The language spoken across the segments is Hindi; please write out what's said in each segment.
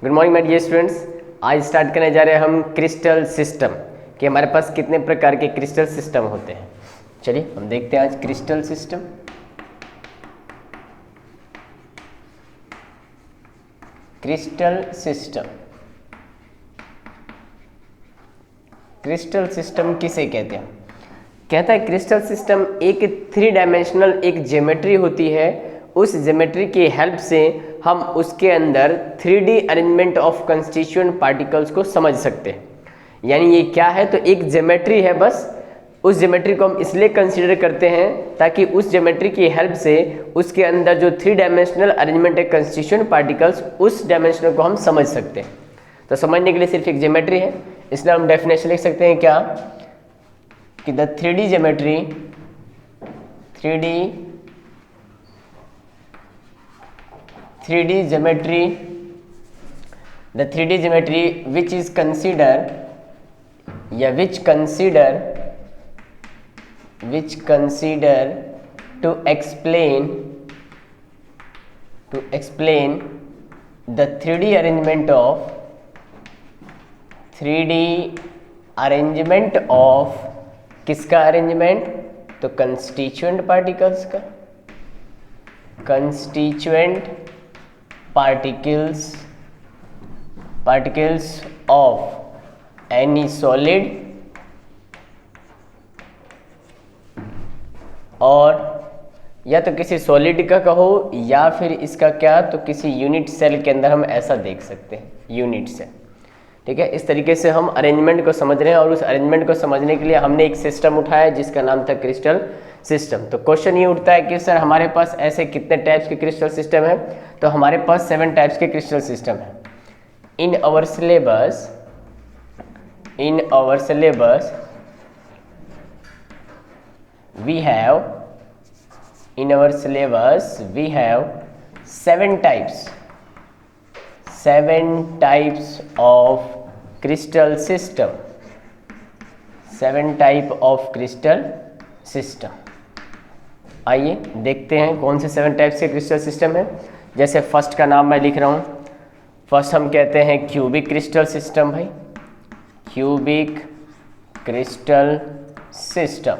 Good morning my dear students. आज स्टार्ट करने जा रहे हैं हम क्रिस्टल सिस्टम कि हमारे पास कितने प्रकार के क्रिस्टल सिस्टम होते हैं। चलिए हम देखते हैं आज crystal system. Crystal system, crystal system किसे कहते हैं? कहता है क्रिस्टल सिस्टम एक 3 डायमेंशनल एक ज्योमेट्री होती है। उस ज्योमेट्री की हेल्प से हम उसके अंदर 3D arrangement of constituent particles को समझ सकते हैं। यानी ये क्या है, तो एक ज्योमेट्री है, बस उस ज्योमेट्री को हम इसलिए कंसीडर करते हैं ताकि उस ज्योमेट्री की हेल्प से उसके अंदर जो 3 डायमेंशनल अरेंजमेंट है कंस्टिट्यूएंट पार्टिकल्स, उस डायमेंशन को हम समझ सकते हैं। तो समझने के लिए सिर्फ एक ज्योमेट्री है, इसलिए हम डेफिनेशन लिख सकते हैं क्या कि the 3D geometry, 3D geometry, the 3D geometry which is consider to explain the 3D arrangement of किसका अरेंजमेंट, तो कंस्टिट्यूएंट पार्टिकल्स का, constituent particles of any solid और या तो किसी सॉलिड का कहो या फिर इसका क्या, तो किसी यूनिट सेल के अंदर हम ऐसा देख सकते हैं, यूनिट सेल। ठीक है, इस तरीके से हम अरेंजमेंट को समझ रहे हैं और उस अरेंजमेंट को समझने के लिए हमने एक सिस्टम उठाया जिसका नाम था क्रिस्टल सिस्टम। तो क्वेश्चन ये उठता है कि सर हमारे पास ऐसे कितने टाइप्स के क्रिस्टल सिस्टम है? तो हमारे पास 7 टाइप्स के क्रिस्टल सिस्टम है। In our syllabus we have 7 types of crystal system, 7 type of crystal system. आइए देखते हैं कौन से 7 टाइप्स के क्रिस्टल सिस्टम है। जैसे फर्स्ट का नाम मैं लिख रहा हूँ, फर्स्ट हम कहते हैं क्यूबिक क्रिस्टल सिस्टम। भाई क्यूबिक क्रिस्टल सिस्टम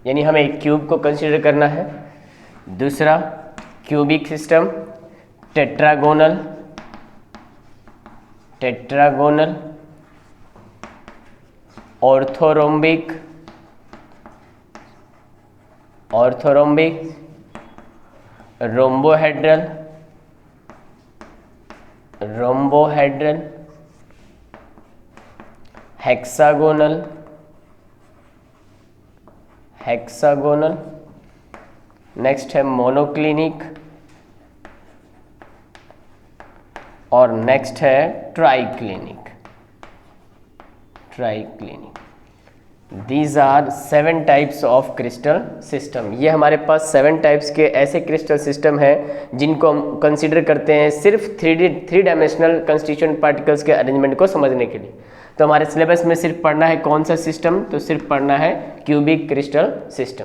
यानी हमें एक क्यूब को कंसीडर करना है। दूसरा cubic system tetragonal, orthorhombic, rhombohedral, hexagonal, next है मोनोक्लिनिक और नेक्स्ट है triclinic. These are 7 types of crystal system। ये हमारे पास 7 टाइप्स के ऐसे क्रिस्टल सिस्टम है जिनको हम कंसीडर करते हैं सिर्फ 3 डायमेंशनल कंस्टिट्यूएंट पार्टिकल्स के अरेंजमेंट को समझने के लिए। तो हमारे सिलेबस में सिर्फ पढ़ना है कौन सा सिस्टम, तो सिर्फ पढ़ना है क्यूबिक क्रिस्टल सिस्टम।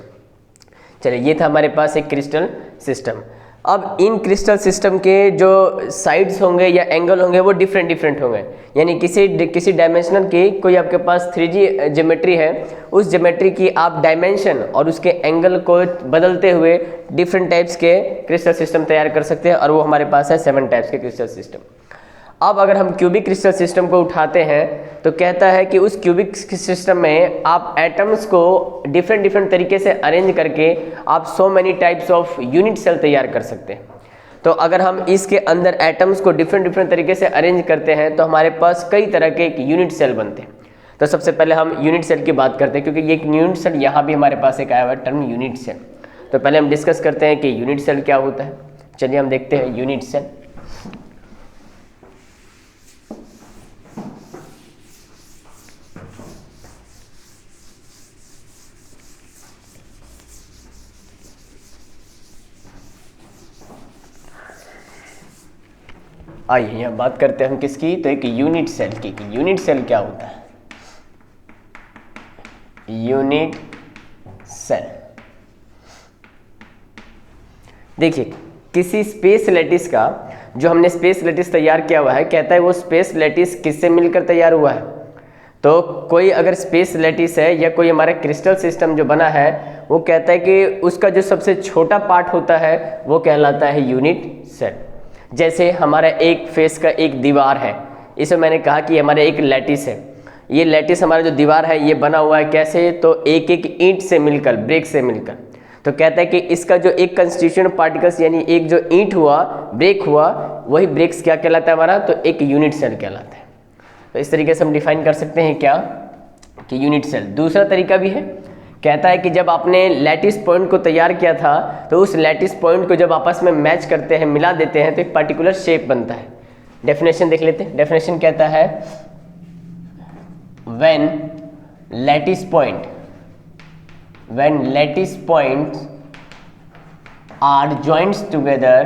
चलिए ये था हमारे पास एक क्रिस्टल सिस्टम। अब इन क्रिस्टल सिस्टम के जो साइड्स होंगे या एंगल होंगे वो डिफरेंट होंगे। यानी किसी डायमेंशनल की कोई आपके पास 3D ज्योमेट्री है, उस ज्योमेट्री की आप डायमेंशन और उसके एंगल को बदलते हुए डिफरेंट टाइप्स के क्रिस्टल सिस्टम तैयार कर सकते हैं और वो हमारे पास है 7 टाइप्स के क्रिस्टल सिस्टम। अब अगर हम क्यूबिक क्रिस्टल सिस्टम को उठाते हैं तो कहता है कि उस क्यूबिक सिस्टम में आप एटम्स को डिफरेंट तरीके से अरेंज करके आप so many types of unit cell तैयार कर सकते हैं। तो अगर हम इसके अंदर एटम्स को डिफरेंट तरीके से अरेंज करते हैं तो हमारे पास कई तरह के एक यूनिट सेल बनते हैं। तो सबसे पहले हम यूनिट सेल की बात करते हैं, क्योंकि ये एक यूनिट सेल यहाँ भी हमारे पास एक आया हुआ है टर्म यूनिट सेल। तो पहले हम डिस्कस करते हैं कि यूनिट सेल क्या होता है। चलिए हम देखते हैं यूनिट सेल। आइए यहाँ बात करते हैं हम किसकी, तो एक यूनिट सेल की। यूनिट सेल क्या होता है? यूनिट सेल, देखिए किसी स्पेस लैटिस का जो हमने स्पेस लैटिस तैयार किया हुआ है, कहता है वो स्पेस लैटिस किससे मिलकर तैयार हुआ है। तो कोई अगर स्पेस लैटिस है या कोई हमारा क्रिस्टल सिस्टम जो बना है, वो कहता है कि उसका जो सबसे छोटा पार्ट होता है वो कहलाता है यूनिट सेल। जैसे हमारा एक फेस का एक दीवार है, इसे मैंने कहा कि हमारा एक लैटिस है। ये लैटिस हमारा जो दीवार है ये बना हुआ है कैसे, तो एक एक ईंट से मिलकर, ब्रेक से मिलकर। तो कहता है कि इसका जो एक कंस्टिट्यूएंट पार्टिकल्स यानी एक जो ईंट हुआ, ब्रेक हुआ, वही ब्रेक्स क्या कहलाता है हमारा, तो एक यूनिट सेल कहलाता है। तो इस तरीके से हम डिफाइन कर सकते हैं क्या, कि यूनिट सेल। दूसरा तरीका भी है, कहता है कि जब आपने लैटिस पॉइंट को तैयार किया था तो उस लैटिस पॉइंट को जब आपस में मैच करते हैं, मिला देते हैं, तो एक पर्टिकुलर शेप बनता है। डेफिनेशन देख लेते हैं। डेफिनेशन कहता है when lattice points are joined together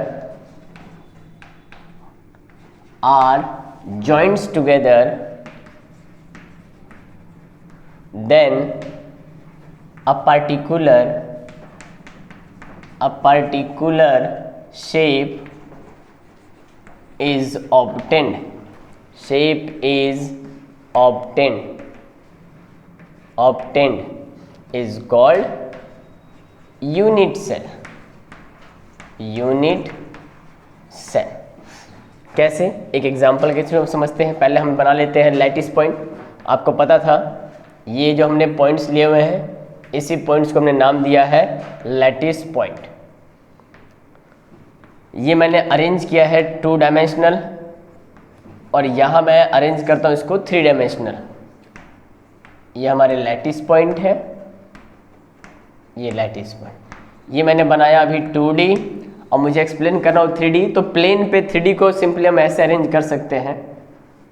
then a particular shape is obtained. Is called unit cell. कैसे, एक एग्जांपल के थ्रू हम समझते हैं। पहले हम बना लेते हैं लैटिस पॉइंट। आपको पता था ये जो हमने पॉइंट्स लिए हुए हैं, इसी पॉइंट्स को हमने नाम दिया है लैटिस पॉइंट। ये मैंने अरेंज किया है 2 डायमेंशनल, और यहाँ मैं अरेंज करता हूँ इसको 3 डायमेंशनल। ये हमारे लैटिस पॉइंट है, ये लैटिस पॉइंट। ये मैंने बनाया अभी 2D, और मुझे एक्सप्लेन करना हो 3D, तो प्लेन पे 3D को सिंपली हम ऐसे अरेंज कर सकते हैं,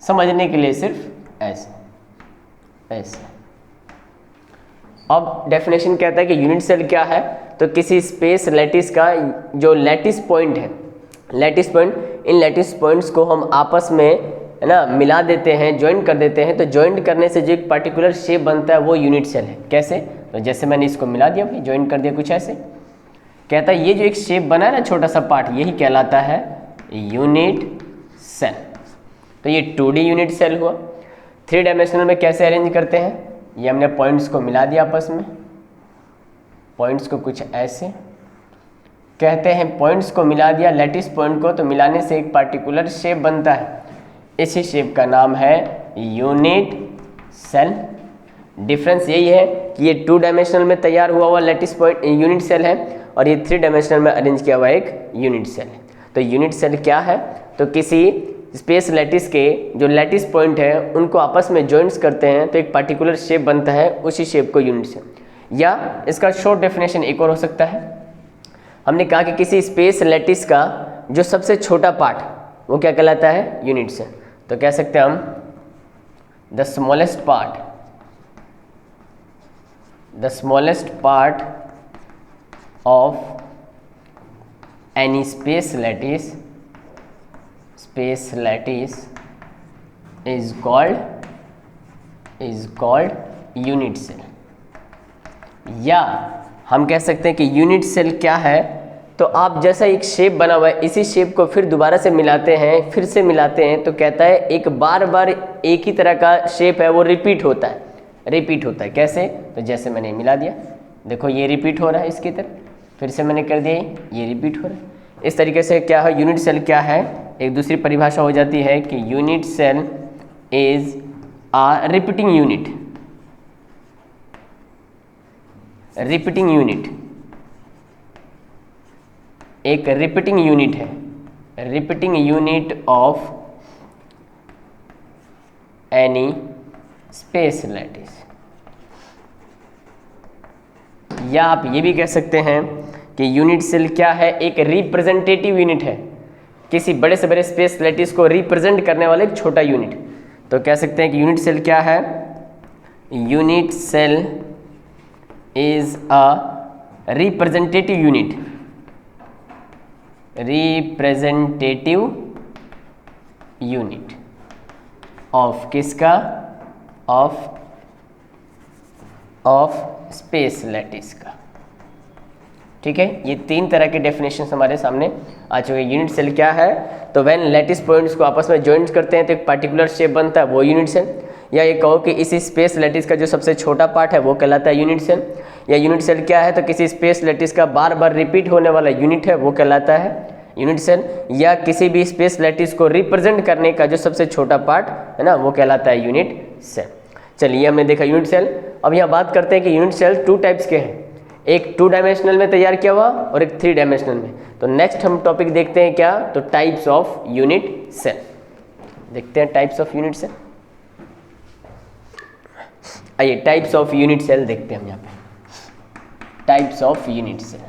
समझने के लिए सिर्फ ऐसे। अब डेफिनेशन कहता है कि यूनिट सेल क्या है, तो किसी स्पेस लैटिस का जो लैटिस पॉइंट है, लैटिस पॉइंट, इन लैटिस पॉइंट्स को हम आपस में, है ना, मिला देते हैं, ज्वाइंट कर देते हैं। तो ज्वाइंट करने से जो एक पर्टिकुलर शेप बनता है वो यूनिट सेल है। कैसे, तो जैसे मैंने इसको मिला दिया, भाई ज्वाइंट कर दिया कुछ ऐसे। कहता है ये जो एक शेप बना है ना, छोटा सा पार्ट, यही कहलाता है यूनिट सेल। तो ये 2D यूनिट सेल हुआ। 3 डायमेंशनल में कैसे अरेंज करते हैं, ये हमने पॉइंट्स को मिला दिया आपस में, पॉइंट्स को कुछ ऐसे कहते हैं, पॉइंट्स को मिला दिया लैटिस पॉइंट को, तो मिलाने से एक पर्टिकुलर शेप बनता है। इसी शेप का नाम है यूनिट सेल। डिफरेंस यही है कि ये 2 डायमेंशनल में तैयार हुआ लैटिस पॉइंट यूनिट सेल है, और ये 3 डायमेंशनल में अरेंज किया हुआ एक यूनिट सेल है। तो यूनिट सेल क्या है, तो किसी स्पेस लैटिस के जो लैटिस पॉइंट है उनको आपस में जॉइंट्स करते हैं तो एक पर्टिकुलर शेप बनता है, उसी शेप को यूनिट सेल। या इसका शॉर्ट डेफिनेशन एक और हो सकता है, हमने कहा कि किसी स्पेस लैटिस का जो सबसे छोटा पार्ट वो क्या कहलाता है, यूनिट सेल। तो कह सकते हैं हम the smallest part of any space lattice is called unit cell. या हम कह सकते हैं कि यूनिट सेल क्या है, तो आप जैसा एक शेप बना हुआ है, इसी शेप को फिर दोबारा से मिलाते हैं, फिर से मिलाते हैं, तो कहता है एक बार बार एक ही तरह का शेप है वो रिपीट होता है। कैसे, तो जैसे मैंने मिला दिया, देखो ये रिपीट हो रहा है इसकी तरह, फिर से मैंने कर दिया, ये रिपीट हो रहा है। इस तरीके से क्या है, यूनिट सेल क्या है, एक दूसरी परिभाषा हो जाती है कि unit cell is a repeating unit. एक रिपीटिंग यूनिट है, repeating unit of any space lattice. या आप ये भी कह सकते हैं कि यूनिट सेल क्या है, एक रिप्रेजेंटेटिव यूनिट है, किसी बड़े से बड़े स्पेस लैटिस को रिप्रेजेंट करने वाला एक छोटा यूनिट। तो कह सकते हैं कि यूनिट सेल क्या है, unit cell is a representative unit of किसका, ऑफ स्पेस लैटिस का। ठीक है, ये 3 तरह के डेफिनेशन हमारे सामने आ चुके हैं। यूनिट सेल क्या है, तो व्हेन लैटिस पॉइंट्स को आपस में ज्वाइंट करते हैं तो एक पर्टिकुलर शेप बनता है, वो यूनिट सेल। या ये कहो कि इसी स्पेस लैटिस का जो सबसे छोटा पार्ट है वो कहलाता है यूनिट सेल। या यूनिट सेल क्या है, तो किसी स्पेस लैटिस का बार बार रिपीट होने वाला यूनिट है वो कहलाता है यूनिट सेल। या किसी भी स्पेस लैटिस को रिप्रेजेंट करने का जो सबसे छोटा पार्ट है ना, वो कहलाता है यूनिट सेल। चलिए, हमने देखा यूनिट सेल। अब यहाँ बात करते हैं कि यूनिट सेल 2 टाइप्स के हैं, एक 2 डायमेंशनल में तैयार किया हुआ और एक 3 डायमेंशनल में। तो नेक्स्ट हम टॉपिक देखते हैं क्या, तो टाइप्स ऑफ यूनिट सेल। देखते हैं टाइप्स ऑफ यूनिट सेल। आइए टाइप्स ऑफ यूनिट सेल देखते हैं हम यहाँ पे। Types of unit cell,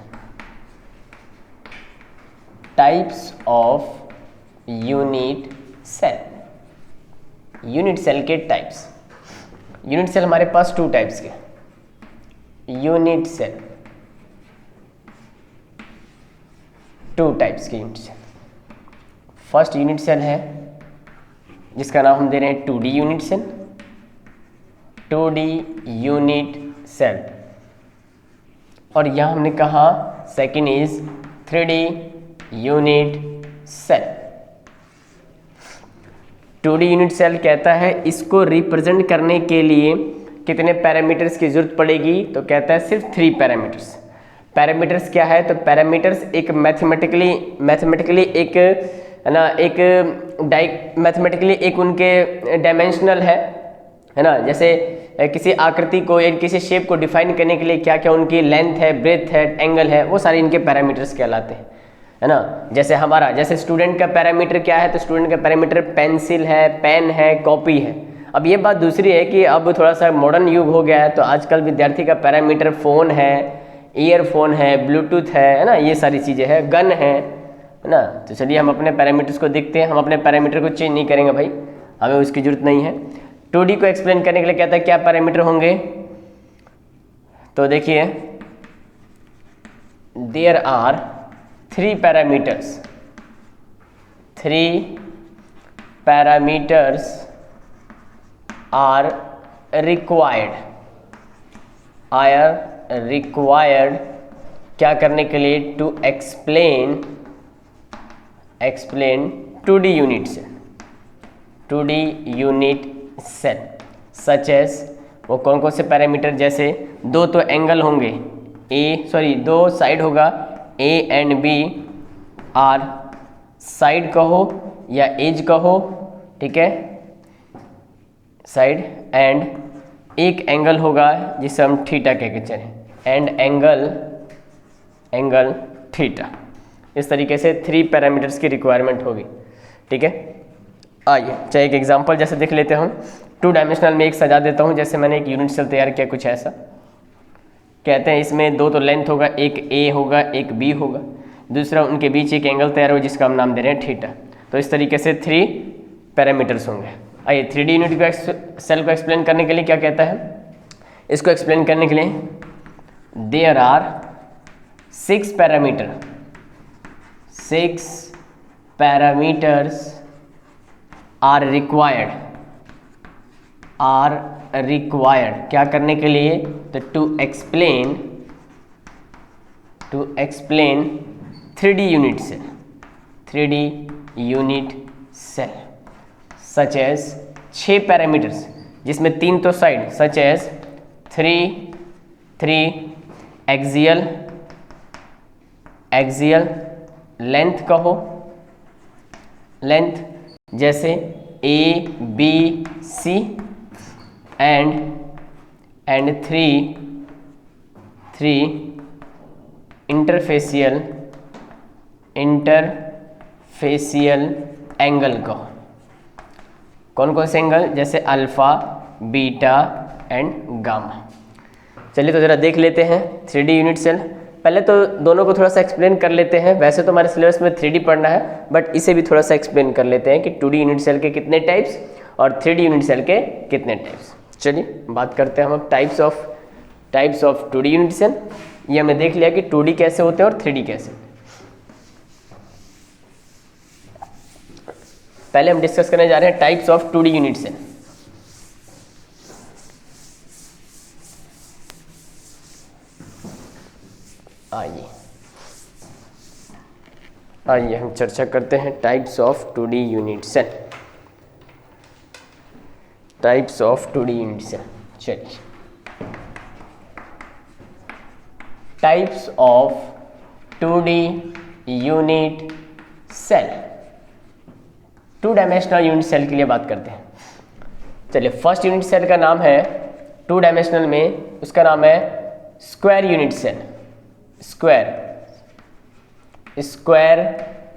types of unit cell. Unit cell के टाइप्स। यूनिट सेल हमारे पास 2 टाइप्स के। यूनिट सेल 2 टाइप्स के unit cell. First unit cell है जिसका नाम हम दे रहे हैं 2D unit cell. 2D unit cell. और यहां हमने कहा second is 3D unit cell. 2D unit cell कहता है इसको रिप्रेजेंट करने के लिए कितने पैरामीटर्स की जरूरत पड़ेगी, तो कहता है सिर्फ 3 पैरामीटर्स। पैरामीटर्स क्या है, तो पैरामीटर्स एक मैथमेटिकली एक है ना, मैथमेटिकली एक उनके डायमेंशनल है ना। जैसे किसी आकृति को या किसी शेप को डिफाइन करने के लिए क्या क्या उनकी लेंथ है, ब्रेथ है, एंगल है, वो सारे इनके पैरामीटर्स कहलाते हैं, है ना। जैसे स्टूडेंट का पैरामीटर क्या है, तो स्टूडेंट का पैरामीटर पेंसिल है, पेन है, कॉपी है। अब ये बात दूसरी है कि अब थोड़ा सा मॉडर्न युग हो गया है, तो आजकल विद्यार्थी का पैरामीटर फ़ोन है, ईयरफोन है, ब्लूटूथ है ना, ये सारी चीज़ें हैं, गन है ना। तो चलिए हम अपने पैरामीटर्स को देखते हैं। हम अपने पैरामीटर को चेंज नहीं करेंगे भाई, हमें उसकी ज़रूरत नहीं है। 2D को एक्सप्लेन करने के लिए कहता है क्या पैरामीटर होंगे, तो देखिए there are 3 parameters. 3 parameters are required क्या करने के लिए, to explain 2D unit cell. 2D unit cell such as वो कौन कौन से पैरामीटर, जैसे 2 तो एंगल होंगे, 2 साइड होगा A and B, R side कहो या एज कहो, ठीक है, साइड। एंड एक एंगल होगा जिसे हम थीटा कह के चलें, एंड एंगल थीटा। इस तरीके से 3 पैरामीटर्स की रिक्वायरमेंट होगी, ठीक है। आइए चाहे एक एग्जांपल जैसे देख लेते हैं हम। 2 डायमेंशनल में एक सजा देता हूं, जैसे मैंने एक यूनिट सेल तैयार किया कुछ ऐसा। कहते हैं इसमें 2 तो लेंथ होगा, एक ए होगा, एक बी होगा, दूसरा उनके बीच एक एंगल तैयार होगा जिसका हम नाम दे रहे हैं थीटा। तो इस तरीके से 3 पैरामीटर्स होंगे। आइए 3D यूनिट को सेल को एक्सप्लेन करने के लिए क्या कहता है, इसको एक्सप्लेन करने के लिए there are 6 parameter. 6 parameters are required क्या करने के लिए, तो to explain 3D unit cell. 3D unit cell such as 6 parameters जिसमें 3 तो side, such as 3 axial length कहो, लेंथ जैसे ABC एंड 3 इंटरफेसियल एंगल कहो। कौन कौन से एंगल, जैसे अल्फा, बीटा एंड गामा। चलिए तो ज़रा देख लेते हैं 3D यूनिट सेल। पहले तो दोनों को थोड़ा सा एक्सप्लेन कर लेते हैं। वैसे तो हमारे सिलेबस में 3D पढ़ना है, बट इसे भी थोड़ा सा एक्सप्लेन कर लेते हैं कि 2D यूनिट सेल के कितने टाइप्स और 3D यूनिट सेल के कितने टाइप्स। चलिए बात करते हैं हम अब types of 2D unit cell. ये हमने देख लिया कि 2D कैसे होते हैं और 3D कैसे। पहले हम डिस्कस करने जा रहे हैं types of 2D unit cell. आइए आइए हम चर्चा करते हैं types of 2D unit cell. Types of 2D unit cell. चलिए, types of 2D unit cell, 2 dimensional unit cell के लिए बात करते हैं। चलिए, फर्स्ट यूनिट सेल का नाम है 2 डायमेंशनल में, उसका नाम है square unit cell. Square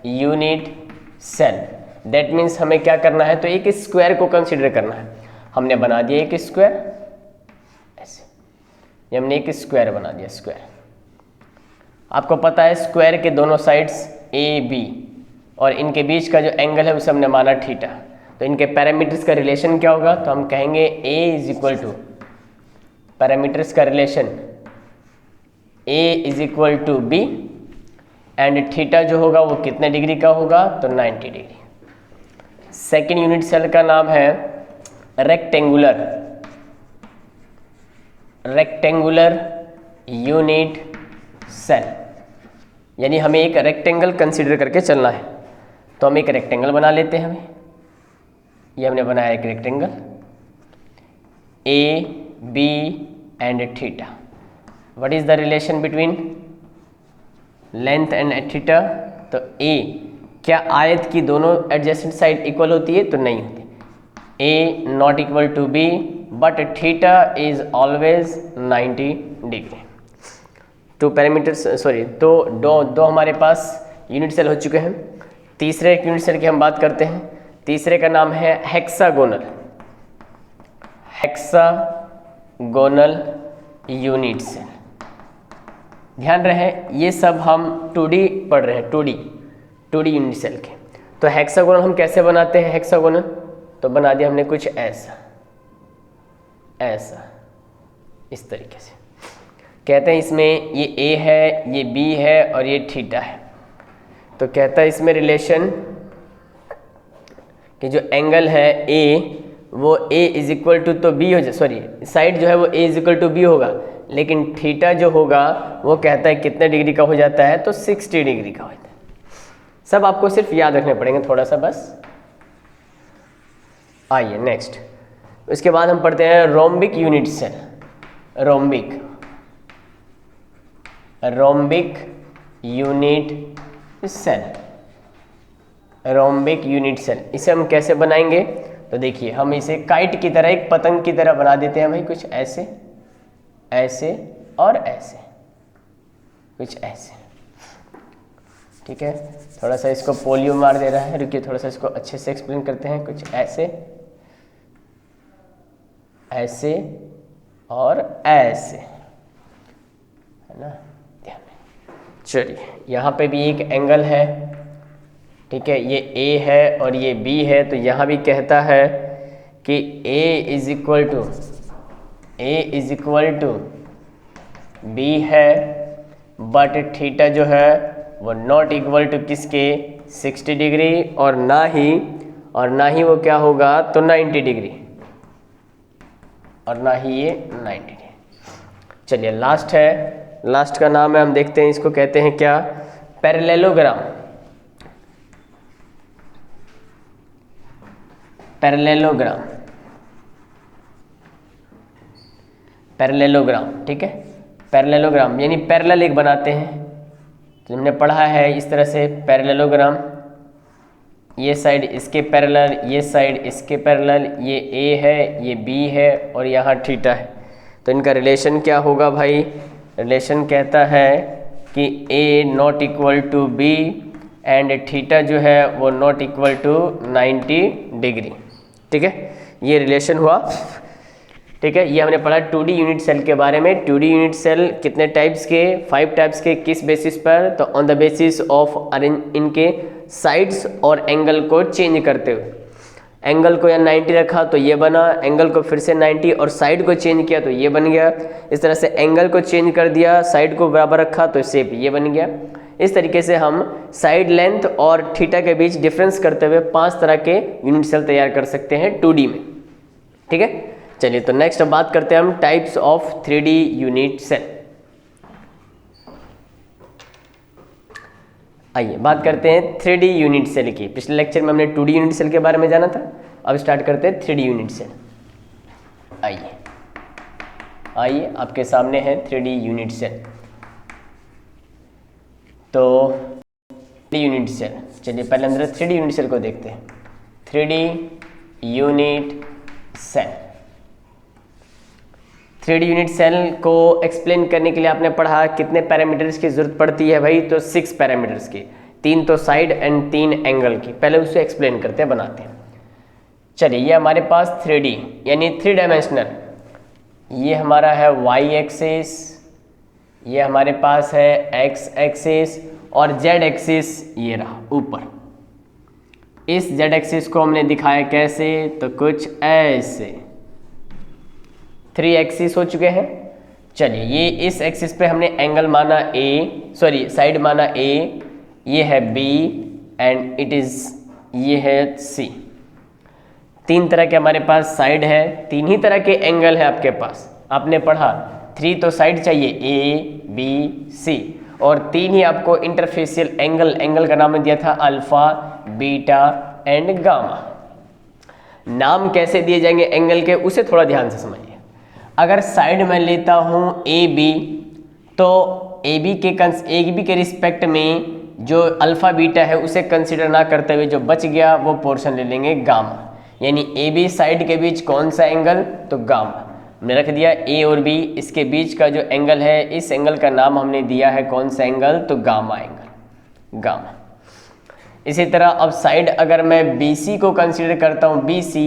unit cell, that means हमें क्या करना है, तो एक स्क्वायर को कंसीडर करना है। हमने बना दिया एक स्क्वायर, ऐसे ये हमने एक स्क्वायर बना दिया। स्क्वायर, आपको पता है स्क्वायर के दोनों साइड्स ए बी और इनके बीच का जो एंगल है उसे हमने माना थीटा। तो इनके पैरामीटर्स का रिलेशन क्या होगा, तो हम कहेंगे a is equal to parameters का relation a is equal to B and theta जो होगा वो कितने डिग्री का होगा, तो 90 डिग्री। सेकेंड यूनिट सेल का नाम है रेक्टेंगुलर यूनिट सेल, यानी हमें एक रेक्टेंगल कंसीडर करके चलना है। तो हम एक रेक्टेंगल बना लेते हैं। हमें ये हमने बनाया एक rectangle A B and theta. What is the relation between length and theta, तो ए, क्या आयत की दोनों एडजेसेंट साइड इक्वल होती है, तो नहीं होती। A not equal to B but theta is always 90 degree. 2 parameters, sorry दो हमारे पास यूनिट सेल हो चुके हैं। तीसरे एक यूनिट सेल की हम बात करते हैं। तीसरे का नाम है हेक्सागोनल यूनिट सेल। ध्यान रहे ये सब हम 2D पढ़ रहे हैं, 2D यूनिट सेल के। तो हेक्सागोनल हम कैसे बनाते हैं, हेक्सागोनल तो बना दिया हमने कुछ ऐसा इस तरीके से। कहते हैं इसमें ये A है, ये B है और ये थीटा है। तो कहता है इसमें रिलेशन कि जो एंगल है A वो A इज इक्वल टू तो B हो जाए, सॉरी साइड जो है वो A is equal to B होगा, लेकिन थीटा जो होगा वो कहता है कितने डिग्री का हो जाता है, तो 60 डिग्री का हो जाता है। सब आपको सिर्फ याद रखने पड़ेंगे थोड़ा सा बस। आइए नेक्स्ट, उसके बाद हम पढ़ते हैं rhombic unit cell. Rhombic unit cell, इसे हम कैसे बनाएंगे, तो देखिए हम इसे काइट की तरह, एक पतंग की तरह बना देते हैं भाई। कुछ ऐसे और ऐसे, कुछ ऐसे, ठीक है। थोड़ा सा इसको पोलियो मार दे रहा है, रुकिए थोड़ा सा इसको अच्छे से एक्सप्लेन करते हैं। कुछ ऐसे और ऐसे, है ना, ध्यान में। चलिए, यहाँ पे भी एक एंगल है, ठीक है, ये A है और ये B है। तो यहाँ भी कहता है कि A is equal to B है, बट थीटा जो है वो नॉट इक्वल टू किसके, 60 डिग्री, और ना ही वो क्या होगा, तो 90 डिग्री, और ना ही ये 90 डिग्री। चलिए लास्ट है, लास्ट का नाम है, हम देखते हैं इसको कहते हैं क्या, पैरेललोग्राम। ठीक है, पैरेललोग्राम यानी पैरेलल एक बनाते हैं। तो हमने पढ़ा है इस तरह से पैरेललोग्राम, ये साइड इसके पैरेलल, ये साइड इसके पैरेलल, ये A है, ये B है और यहाँ थीटा है। तो इनका रिलेशन क्या होगा भाई, रिलेशन कहता है कि A not equal to B and theta जो है वो नॉट इक्वल टू 90 डिग्री। ठीक है, ये रिलेशन हुआ। ठीक है, ये हमने पढ़ा 2D यूनिट सेल के बारे में। 2D यूनिट सेल कितने टाइप्स के, 5 टाइप्स के। किस बेसिस पर, तो ऑन द बेसिस ऑफ इनके साइड्स और एंगल को चेंज करते हुए। एंगल को या 90 रखा तो ये बना, एंगल को फिर से 90 और साइड को चेंज किया तो ये बन गया। इस तरह से एंगल को चेंज कर दिया, साइड को बराबर रखा तो शेप ये बन गया। इस तरीके से हम साइड लेंथ और थीटा के बीच डिफरेंस करते हुए 5 तरह के यूनिट सेल तैयार कर सकते हैं 2D में। ठीक है, चलिए तो नेक्स्ट अब बात करते हैं हम types of 3D unit cell. आइए बात करते हैं 3D यूनिट सेल की। पिछले लेक्चर में हमने 2D यूनिट सेल के बारे में जाना था, अब स्टार्ट करते हैं 3D यूनिट सेल। आइए आपके सामने है 3D यूनिट सेल। तो 3D यूनिट सेल, चलिए पहले अंदर 3D यूनिट सेल को देखते हैं। 3D unit cell, 3D unit cell को एक्सप्लेन करने के लिए आपने पढ़ा कितने पैरामीटर्स की जरूरत पड़ती है भाई, तो 6 पैरामीटर्स की, 3 तो साइड एंड 3 एंगल की। पहले उसे एक्सप्लेन करते हैं, बनाते हैं। चलिए ये हमारे पास 3D यानी 3 डायमेंशनल, ये हमारा है y एक्सिस, ये हमारे पास है x एक्सिस और z एक्सिस ये रहा ऊपर। इस z एक्सिस को हमने दिखाया कैसे, तो कुछ ऐसे 3 एक्सिस हो चुके हैं। चलिए ये इस एक्सिस पे हमने एंगल माना साइड माना A, ये है B एंड इट इज ये है C। 3 तरह के हमारे पास साइड है, 3 ही तरह के एंगल है आपके पास। आपने पढ़ा 3 तो साइड चाहिए A B C और 3 ही आपको इंटरफेशियल एंगल का नाम दिया था अल्फा बीटा एंड गामा। नाम कैसे दिए जाएंगे एंगल के, उसे थोड़ा ध्यान से समझिए। अगर साइड में लेता हूँ ए बी, तो ए बी के रिस्पेक्ट में जो अल्फ़ा बीटा है उसे कंसिडर ना करते हुए जो बच गया वो पोर्शन ले लेंगे गामा। यानी ए बी साइड के बीच कौन सा एंगल, तो गामा। हमने रख दिया ए और बी, इसके बीच का जो एंगल है इस एंगल का नाम हमने दिया है कौन सा एंगल, तो गामा एंगल, गामा। इसी तरह अब साइड अगर मैं BC को कंसिडर करता हूँ BC,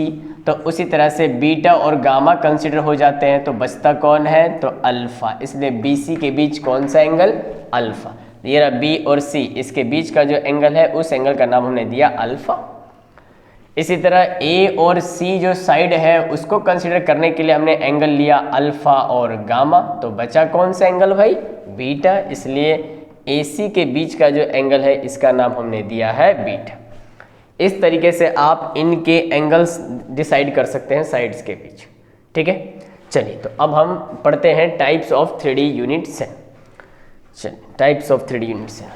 तो उसी तरह से बीटा और गामा कंसिडर हो जाते हैं, तो बचता कौन है, तो अल्फा। इसलिए BC के बीच कौन सा एंगल, अल्फा। ये रहा B और C, इसके बीच का जो एंगल है उस एंगल का नाम हमने दिया अल्फा। इसी तरह A और C जो साइड है उसको कंसिडर करने के लिए हमने एंगल लिया अल्फा और गामा, तो बचा कौन सा एंगल भाई, बीटा। इसलिए AC के बीच का जो एंगल है इसका नाम हमने दिया है बीटा। इस तरीके से आप इनके एंगल्स डिसाइड कर सकते हैं साइड्स के बीच, ठीक है। चलिए तो अब हम पढ़ते हैं types of 3D unit cell. चलिए types of 3D unit cell.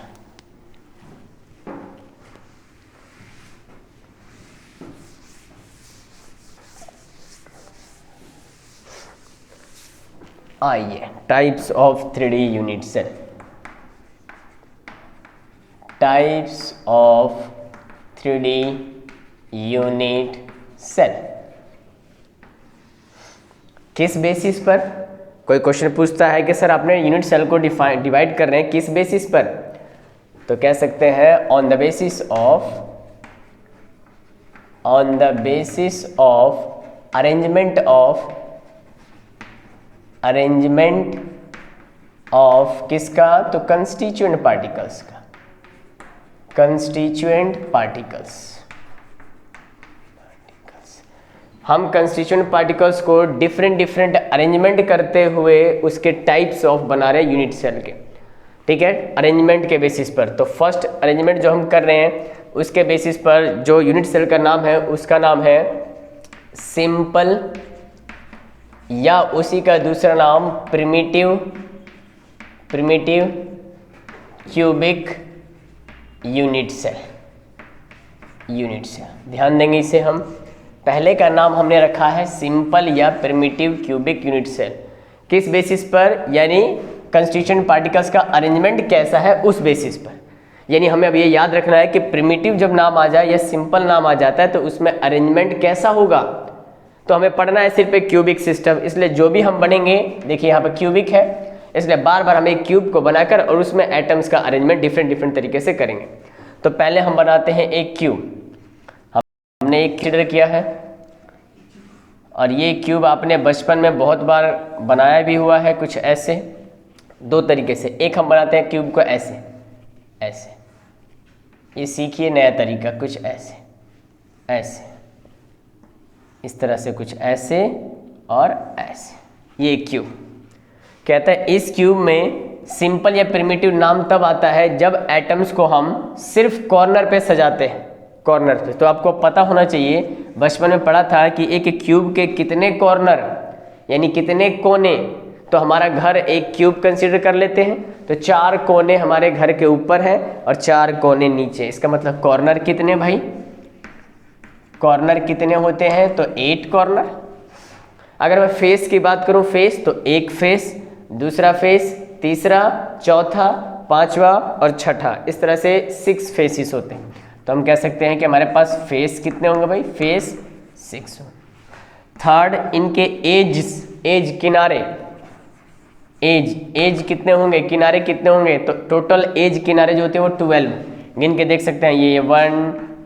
आइए types of 3D unit cell. Types of 3D unit cell. किस बेसिस पर, कोई क्वेश्चन पूछता है कि सर आपने यूनिट सेल को डिवाइड कर रहे हैं किस बेसिस पर, तो कह सकते हैं on the basis of arrangement of किसका, तो कंस्टिट्यूएंट पार्टिकल्स का, कंस्टिट्यूएंट पार्टिकल्स। हम कंस्टिट्यूएंट पार्टिकल्स को डिफरेंट अरेंजमेंट करते हुए उसके टाइप्स ऑफ बना रहे हैं यूनिट सेल के, ठीक है, अरेंजमेंट के बेसिस पर। तो फर्स्ट अरेंजमेंट जो हम कर रहे हैं उसके बेसिस पर जो यूनिट सेल का नाम है उसका नाम है सिंपल, या उसी का दूसरा नाम प्रिमिटिव क्यूबिक यूनिट सेल। ध्यान देंगे इसे, हम पहले का नाम हमने रखा है सिंपल या प्रिमिटिव क्यूबिक यूनिट सेल। किस बेसिस पर, यानी कंस्टिट्यूएंट पार्टिकल्स का अरेंजमेंट कैसा है उस बेसिस पर। यानी हमें अब ये याद रखना है कि प्रिमिटिव जब नाम आ जाए या सिंपल नाम आ जाता है तो उसमें अरेंजमेंट कैसा होगा, तो हमें पढ़ना है सिर्फ एक क्यूबिक सिस्टम। इसलिए जो भी हम बनेंगे, देखिए यहाँ पर क्यूबिक है, इसलिए बार बार हम एक क्यूब को बनाकर और उसमें एटम्स का अरेंजमेंट डिफरेंट तरीके से करेंगे। तो पहले हम बनाते हैं एक क्यूब। हमने एक कंसीडर किया है और ये क्यूब आपने बचपन में बहुत बार बनाया भी हुआ है, कुछ ऐसे 2 तरीके से। एक हम बनाते हैं क्यूब को ऐसे, ये सीखिए नया तरीका, कुछ ऐसे इस तरह से, कुछ ऐसे और ऐसे। ये क्यूब कहता है इस क्यूब में सिंपल या प्रिमिटिव नाम तब आता है जब एटम्स को हम सिर्फ कॉर्नर पे सजाते हैं, कॉर्नर पे। तो आपको पता होना चाहिए, बचपन में पढ़ा था कि एक क्यूब के कितने कॉर्नर यानी कितने कोने, तो तो हमारा घर एक क्यूब कंसीडर कर लेते हैं, तो 4 कोने हमारे घर के ऊपर हैं और 4 कोने नीचे। इसका मतलब कॉर्नर कितने भाई, कॉर्नर कितने होते हैं, तो 8 कॉर्नर। अगर मैं फेस की बात करूं, फेस तो एक फेस, दूसरा फेस, तीसरा, चौथा, पांचवा और छठा, इस तरह से 6 फेसिस होते हैं। तो हम कह सकते हैं कि हमारे पास फेस कितने होंगे भाई, फेस 6। थर्ड, इनके एज किनारे, एज कितने होंगे, किनारे कितने होंगे, तो टोटल एज किनारे जो होते हैं वो 12 गिन के देख सकते हैं। ये 1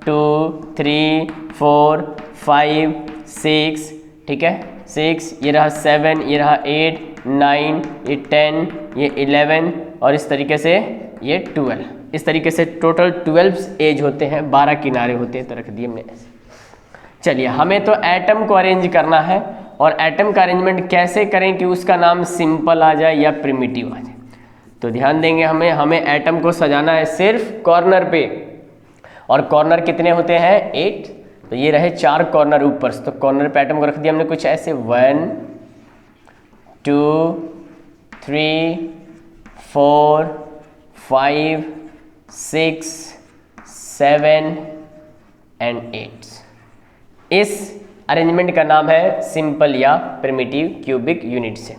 2 3 4 5 6, ठीक है 6, ये रहा 7, ये रहा 8 9, ये 10, ये 11 और इस तरीके से ये 12। इस तरीके से टोटल 12 एज होते हैं, 12 किनारे होते हैं, तो रख दिए हमने ऐसे। चलिए, हमें तो एटम को अरेंज करना है, और एटम का अरेंजमेंट कैसे करें कि उसका नाम सिंपल आ जाए या प्रिमिटिव आ जाए। तो ध्यान देंगे, हमें एटम को सजाना है सिर्फ कॉर्नर पे, और कॉर्नर कितने होते हैं, 8। तो ये रहे 4 कॉर्नर ऊपर, तो कॉर्नर पे एटम को रख दिया हमने कुछ ऐसे 1 2 3 4 5 6 7 एंड 8। इस अरेंजमेंट का नाम है सिंपल या प्रिमिटिव क्यूबिक यूनिट से।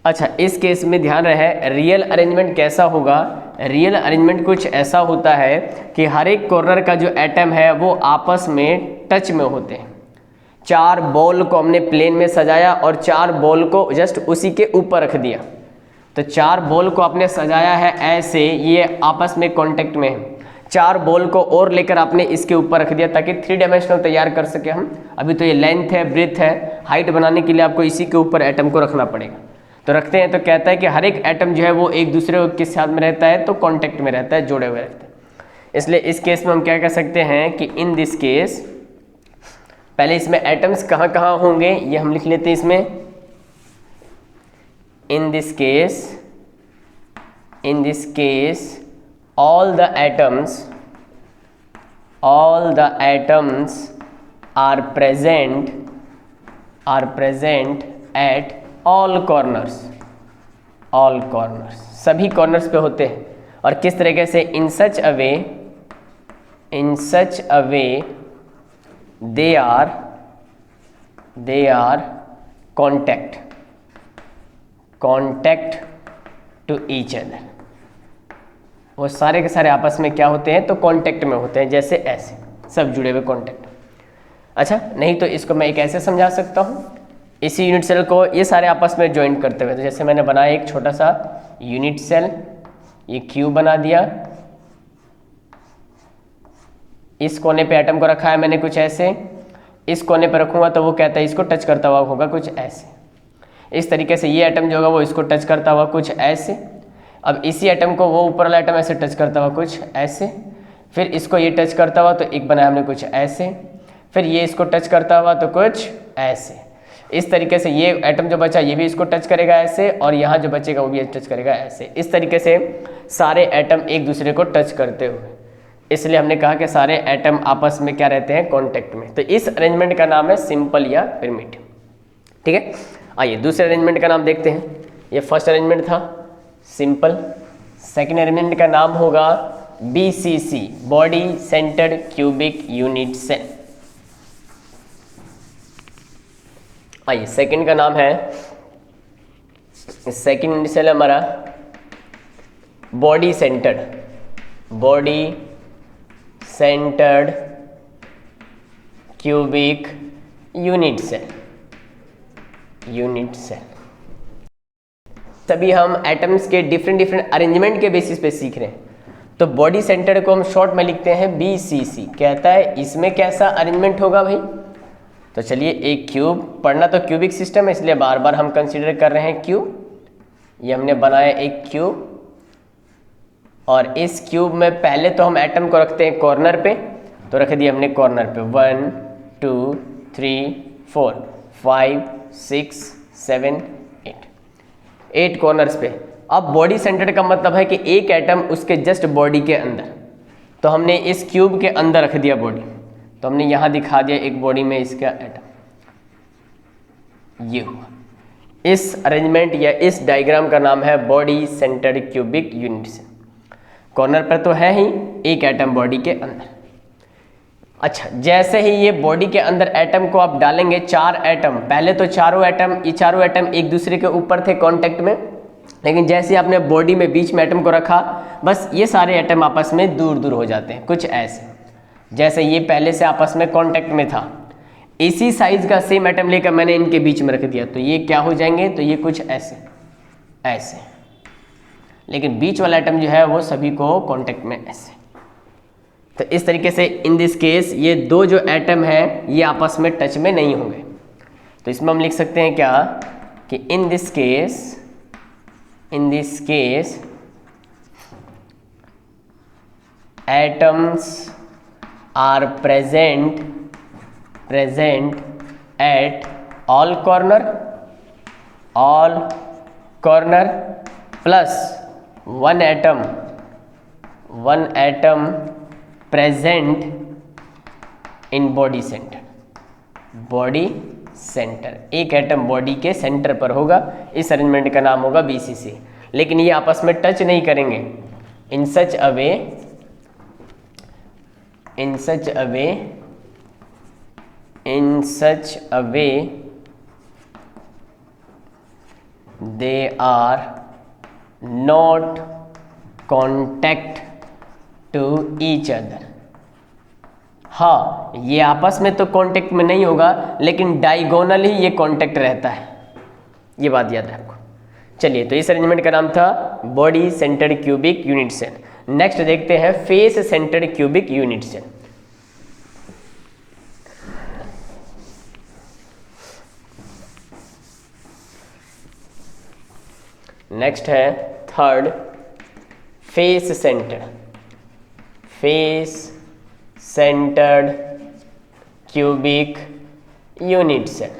अच्छा, इस केस में ध्यान रहे, रियल अरेंजमेंट कैसा होगा। रियल अरेंजमेंट कुछ ऐसा होता है कि हर एक कॉर्नर का जो एटम है वो आपस में टच में होते हैं। 4 बॉल को हमने प्लेन में सजाया और 4 बॉल को जस्ट उसी के ऊपर रख दिया। तो 4 बॉल को आपने सजाया है ऐसे, ये आपस में कांटेक्ट में है। 4 बॉल को और लेकर आपने इसके ऊपर रख दिया ताकि 3 डायमेंशनल तैयार कर सके हम। अभी तो ये लेंथ है, ब्रेथ है, हाइट बनाने के लिए आपको इसी के ऊपर एटम को रखना पड़ेगा। तो रखते हैं, तो कहता है कि हर एक एटम जो है वो एक दूसरे के साथ में रहता है, तो कांटेक्ट में रहता है, जुड़े हुए रहते हैं। इसलिए इस केस में हम क्या कह सकते हैं कि इन दिस केस, पहले इसमें एटम्स कहाँ कहाँ होंगे ये हम लिख लेते हैं इसमें। इन this case all the atoms are present at all corners, सभी कॉर्नर्स पे होते हैं। और किस तरीके से, in such a way they are contact to each other। वो सारे के सारे आपस में क्या होते हैं, तो कांटेक्ट में होते हैं, जैसे ऐसे सब जुड़े हुए कांटेक्ट। अच्छा, नहीं तो इसको मैं एक ऐसे समझा सकता हूँ, इसी यूनिट सेल को ये सारे आपस में ज्वाइन करते हुए। तो जैसे मैंने बनाया एक छोटा सा यूनिट सेल, ये क्यूब बना दिया, इस कोने पे एटम को रखा है मैंने कुछ ऐसे, इस कोने पे रखूँगा तो वो कहता है इसको टच करता हुआ होगा कुछ ऐसे। इस तरीके से ये एटम जो होगा वो इसको टच करता हुआ कुछ ऐसे। अब इसी एटम को वो ऊपर वाला एटम ऐसे टच करता हुआ कुछ ऐसे, फिर इसको ये टच करता हुआ तो एक बनाया हमने कुछ ऐसे, फिर ये इसको टच करता हुआ तो कुछ ऐसे। इस तरीके से ये एटम जो बचा ये भी इसको टच करेगा ऐसे, और यहाँ जो बचेगा वो भी टच करेगा ऐसे। इस तरीके से सारे एटम एक दूसरे को टच करते हुए, इसलिए हमने कहा कि सारे एटम आपस में क्या रहते हैं, कॉन्टेक्ट में। तो इस अरेंजमेंट का नाम है सिंपल या प्रिमिटिव। ठीक है, आइए दूसरे अरेंजमेंट का नाम देखते हैं। ये फर्स्ट अरेंजमेंट था सिंपल। सेकेंड अरेंजमेंट का नाम होगा BCC, body centred cubic unit cell. आइए सेकेंड का नाम है, सेकेंड यूनिट सेल हमारा body centred cubic unit cell. तभी हम एटम्स के डिफरेंट अरेंजमेंट के बेसिस पे सीख रहे हैं। तो बॉडी सेंटर को हम शॉर्ट में लिखते हैं BCC। कहता है इसमें कैसा अरेंजमेंट होगा भाई। तो चलिए, एक क्यूब, पढ़ना तो क्यूबिक सिस्टम है इसलिए बार बार हम कंसीडर कर रहे हैं क्यूब। ये हमने बनाया एक क्यूब, और इस क्यूब में पहले तो हम एटम को रखते हैं कॉर्नर पे। तो रख दिया हमने कॉर्नर पे 1 2 3 4 5 6 7 8 कॉर्नर्स पे। अब बॉडी सेंटर का मतलब है कि एक एटम उसके जस्ट बॉडी के अंदर। तो हमने इस क्यूब के अंदर रख दिया बॉडी, तो हमने यहाँ दिखा दिया एक बॉडी में इसका एटम, ये हुआ। इस अरेंजमेंट या इस डायग्राम का नाम है body centred cubic unit cell. Corner पर तो है ही एक एटम बॉडी के अंदर। अच्छा, जैसे ही ये बॉडी के अंदर एटम को आप डालेंगे, 4 एटम, पहले तो ये चारों एटम एक दूसरे के ऊपर थे कांटेक्ट में, लेकिन जैसे आपने बॉडी में बीच में एटम को रखा, बस ये सारे एटम आपस में दूर दूर हो जाते हैं, कुछ ऐसे। जैसे ये पहले से आपस में कांटेक्ट में था, इसी साइज का सेम एटम लेकर मैंने इनके बीच में रख दिया, तो ये क्या हो जाएंगे, तो ये कुछ ऐसे ऐसे, लेकिन बीच वाला एटम जो है वो सभी को कांटेक्ट में ऐसे। तो इस तरीके से इन दिस केस ये दो जो एटम है ये आपस में टच में नहीं होंगे। तो इसमें हम लिख सकते हैं क्या कि in this case atoms are present at all corner plus one atom present in body centre. एक एटम बॉडी के सेंटर पर होगा, इस अरेंजमेंट का नाम होगा BCC। लेकिन ये आपस में टच नहीं करेंगे। In such a way they are not contact to each other. हाँ, ये आपस में तो कांटेक्ट में नहीं होगा, लेकिन डायगोनल ही ये कांटेक्ट रहता है, ये बात याद रखो। चलिए, तो इस अरेंजमेंट का नाम था body centred cubic unit cell. Next देखते हैं face centred cubic unit cell. Next है third, face centred cubic unit cell.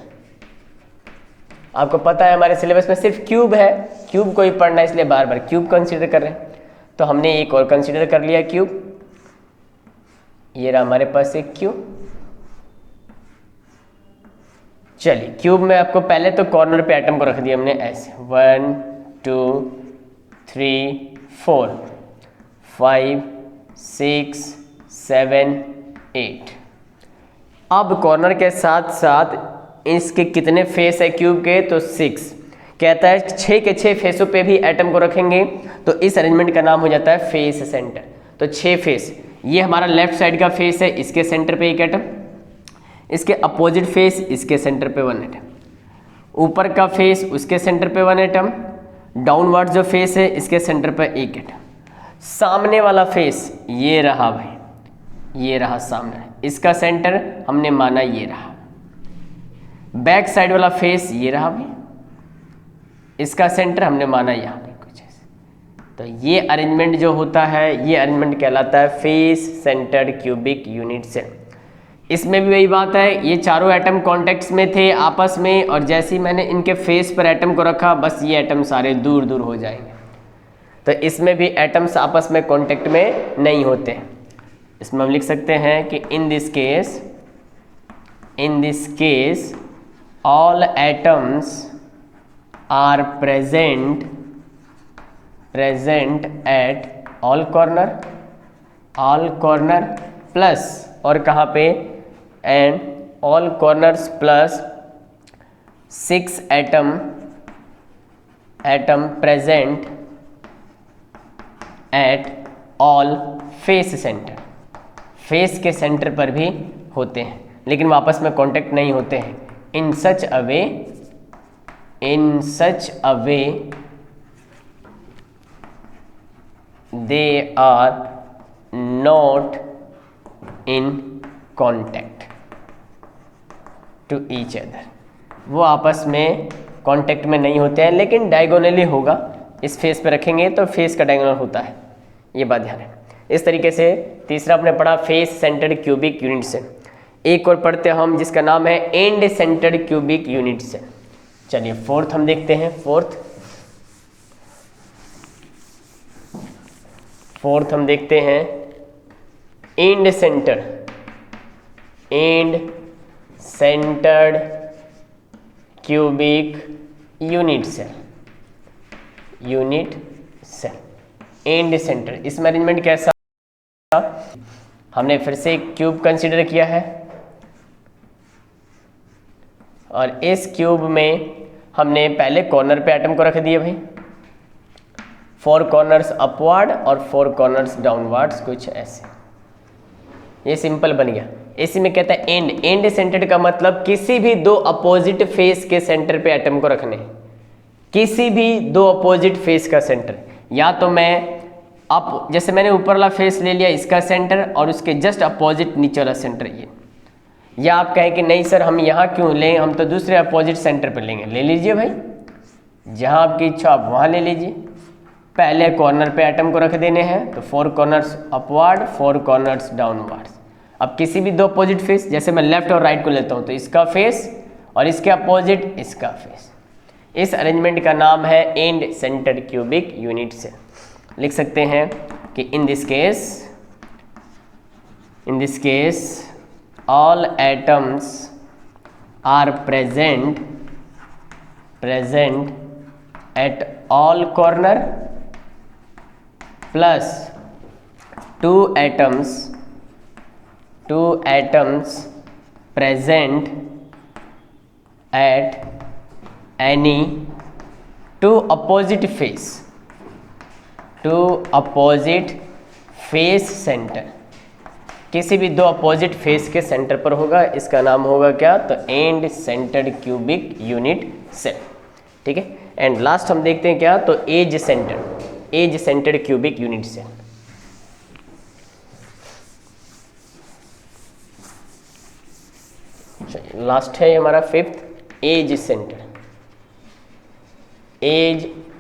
आपको पता है हमारे सिलेबस में सिर्फ क्यूब है, क्यूब को ही पढ़ना है, इसलिए बार बार क्यूब कंसीडर कर रहे हैं। तो हमने एक और कंसीडर कर लिया क्यूब। ये रहा हमारे पास एक क्यूब। चलिए, क्यूब में आपको पहले तो कॉर्नर पे एटम को रख दिया हमने ऐसे 1 2 3 4 5 6 7 8। अब कॉर्नर के साथ साथ इसके कितने फेस है क्यूब के, तो 6। कहता है 6 के 6 फेसों पे भी एटम को रखेंगे तो इस अरेंजमेंट का नाम हो जाता है फेस सेंटर। तो 6 फेस, ये हमारा लेफ्ट साइड का फेस है, इसके सेंटर पे एक एटम, इसके अपोजिट फेस, इसके सेंटर पे 1 एटम, ऊपर का फेस, उसके सेंटर पे 1 एटम, डाउनवर्ड जो फेस है इसके सेंटर पे 1 एटम, सामने वाला फेस ये रहा भाई, ये रहा सामने, इसका सेंटर हमने माना ये रहा, बैक साइड वाला फेस ये रहा भाई, इसका सेंटर हमने माना यहाँ पे कुछ ऐसे। तो ये अरेंजमेंट जो होता है, ये अरेंजमेंट कहलाता है face centred cubic unit cell. इसमें भी वही बात है, ये चारों एटम कॉन्टेक्ट्स में थे आपस में, और जैसे ही मैंने इनके फेस पर एटम को रखा, बस ये एटम सारे दूर दूर हो जाएंगे। तो इसमें भी एटम्स आपस में कॉन्टेक्ट में नहीं होते हैं। इसमें हम लिख सकते हैं कि in this case all atoms are present at all corner plus, और कहाँ पे, and all corners plus 6 atom present at all face center। Face के सेंटर पर भी होते हैं, लेकिन वो आपस में कांटेक्ट नहीं होते हैं। in such a way they are not in contact to each other। वो आपस में कांटेक्ट में नहीं होते हैं, लेकिन डायगोनली होगा। इस फेस पे रखेंगे तो फेस का डायगोनल होता है, ये बात ध्यान है। इस तरीके से तीसरा आपने पढ़ा face centred cubic unit cell. एक और पढ़ते हैं हम, जिसका नाम है end centred cubic unit cell. चलिए फोर्थ हम देखते हैं। फोर्थ हम देखते हैं end centred cubic unit cell, unit cell, end centre. इसमें अरेंजमेंट कैसा, हमने फिर से एक क्यूब कंसीडर किया है और इस क्यूब में हमने पहले कॉर्नर पे एटम को रख दिया भाई, 4 कॉर्नर्स अपवर्ड और 4 कॉर्नर्स डाउनवर्ड्स, कुछ ऐसे। ये सिंपल बन गया। इसी में कहता है एंड, एंड सेंटर्ड का मतलब किसी भी 2 अपोजिट फेस के सेंटर पे एटम को रखने, किसी भी 2 अपोजिट फेस का सेंटर। या तो मैं अब जैसे मैंने ऊपर वाला फेस ले लिया इसका सेंटर और उसके जस्ट अपोजिट नीचे वाला सेंटर ये, या आप कहें कि नहीं सर हम यहाँ क्यों लें, हम तो दूसरे अपोजिट सेंटर पर लेंगे, ले लीजिए भाई, जहाँ आपकी इच्छा आप वहाँ ले लीजिए। पहले कॉर्नर पे एटम को रख देने हैं तो 4 कॉर्नर्स अपवर्ड 4 कॉर्नर्स डाउनवर्ड्स। अब किसी भी 2 अपोजिट फेस, जैसे मैं लेफ्ट और राइट को लेता हूँ तो इसका फेस और इसके अपोजिट इसका फेस। इस अरेंजमेंट का नाम है end centred cubic unit cell. लिख सकते हैं कि in this case all atoms are present at all corner plus 2 atoms present at any 2 opposite face center, किसी भी 2 अपोजिट फेस के सेंटर पर होगा। इसका नाम होगा क्या, तो end centred cubic unit cell. ठीक है। एंड लास्ट हम देखते हैं क्या, तो edge centred cubic unit cell. Last है हमारा 5th, edge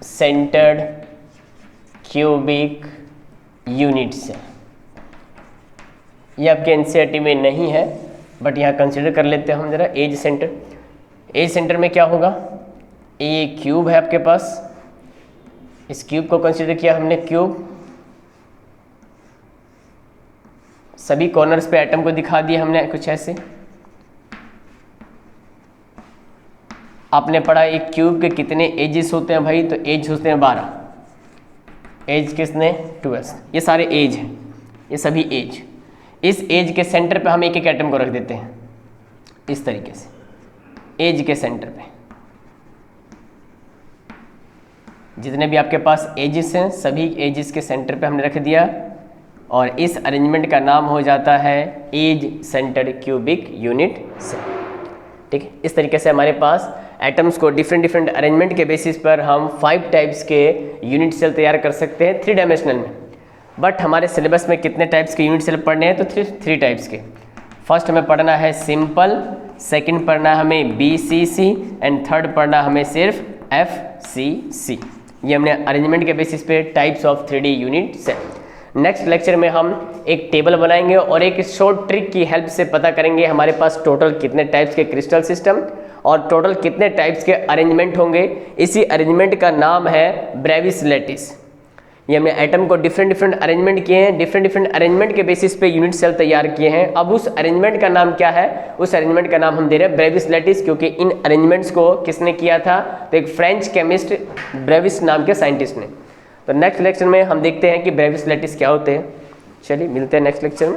centred cubic unit cell. ये आपके एनसीईआरटी में नहीं है बट यहाँ कंसिडर कर लेते हैं हम जरा। एज सेंटर में क्या होगा, ये क्यूब है आपके पास, इस क्यूब को कंसिडर किया हमने क्यूब, सभी कॉर्नर्स पे एटम को दिखा दिया हमने कुछ ऐसे। आपने पढ़ा एक क्यूब के कितने एजेस होते हैं भाई, तो एज होते हैं 12, एज किसने 2s, ये सारे एज हैं, ये सभी एज। इस एज के सेंटर पे हम एक एटम को रख देते हैं इस तरीके से, एज के सेंटर पे जितने भी आपके पास एजेस हैं सभी एजेस के सेंटर पे हमने रख दिया और इस अरेंजमेंट का नाम हो जाता है edge centred cubic unit cell. ठीक है। इस तरीके से हमारे पास एटम्स को डिफरेंट अरेंजमेंट के बेसिस पर हम 5 टाइप्स के यूनिट सेल तैयार कर सकते हैं 3 डायमेंशनल में। बट हमारे सिलेबस में कितने टाइप्स के यूनिट सेल पढ़ने हैं, तो 3 टाइप्स के। फर्स्ट हमें पढ़ना है सिंपल, सेकंड पढ़ना है हमें BCC एंड थर्ड पढ़ना हमें सिर्फ FCC। ये हमने अरेंजमेंट के बेसिस पे types of 3D unit cell. Next lecture में हम एक टेबल बनाएंगे और एक शॉर्ट ट्रिक की हेल्प से पता करेंगे हमारे पास टोटल कितने टाइप्स के क्रिस्टल सिस्टम और टोटल कितने टाइप्स के अरेंजमेंट होंगे। इसी अरेंजमेंट का नाम है ब्रेविस लैटिस। ये हमने एटम को डिफरेंट अरेंजमेंट किए हैं, डिफरेंट अरेंजमेंट के बेसिस पे यूनिट सेल तैयार किए हैं। अब उस अरेंजमेंट का नाम क्या है, उस अरेंजमेंट का नाम हम दे रहे हैं ब्रेविस लैटिस, क्योंकि इन अरेंजमेंट्स को किसने किया था, तो एक फ्रेंच केमिस्ट ब्रेविस नाम के साइंटिस्ट ने। तो नेक्स्ट लेक्चर में हम देखते हैं कि ब्रेविस लैटिस क्या होते हैं। चलिए मिलते हैं नेक्स्ट लेक्चर में।